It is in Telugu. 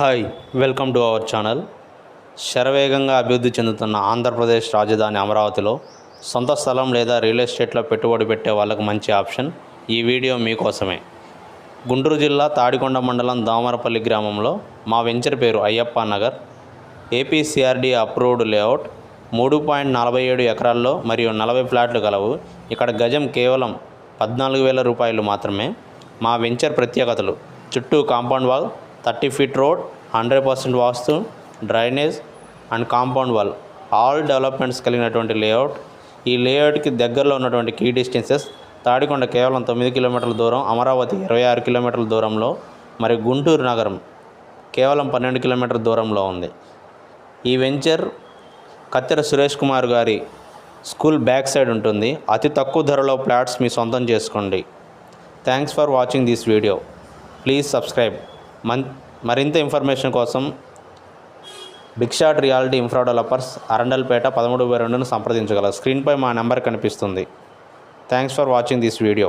Hi welcome to our channel. శరవేగంగా అభివృద్ధి చెందుతున్న ఆంధ్రప్రదేశ్ రాజధాని అమరావతిలో సొంత స్థలం లేదా రియల్ ఎస్టేట్లో పెట్టుబడి పెట్టే వాళ్ళకు మంచి ఆప్షన్. ఈ వీడియో మీకోసమే. గుంటూరు జిల్లా తాడికొండ మండలం దామరపల్లి గ్రామంలో మా వెంచర్ పేరు అయ్యప్ప నగర్. ఏపీసీఆర్డీ approved layout. 3.47 ఎకరాల్లో మరియు 40 ఫ్లాట్లు కలవు. ఇక్కడ గజం కేవలం 14,000 రూపాయలు మాత్రమే. మా వెంచర్ ప్రత్యేకతలు: చుట్టూ compound wall, 30 feet road, 100% vastu, drainage and compound wall, all developments కలిగినటువంటి లేఅవుట్. ఈ లేఅవుట్కి దగ్గరలో ఉన్నటువంటి కీ డిస్టెన్సెస్: తాడికొండ కేవలం 9 కిలోమీటర్ల దూరం, అమరావతి 26 కిలోమీటర్ల దూరంలో, మరియు గుంటూరు నగరం కేవలం 12 కిలోమీటర్ల దూరంలో ఉంది. ఈ వెంచర్ కత్తెర సురేష్ కుమార్ గారి స్కూల్ బ్యాక్ సైడ్ ఉంటుంది. అతి తక్కువ ధరలో ఫ్లాట్స్ మీ సొంతం చేసుకోండి. Thanks for watching this video. Please subscribe. మరింత ఇన్ఫర్మేషన్ కోసం Big Shot Realty Infra Developers, Arundelpet 13/2ను సంప్రదించగలరు. స్క్రీన్పై మా నెంబర్ కనిపిస్తుంది. Thanks for watching this video.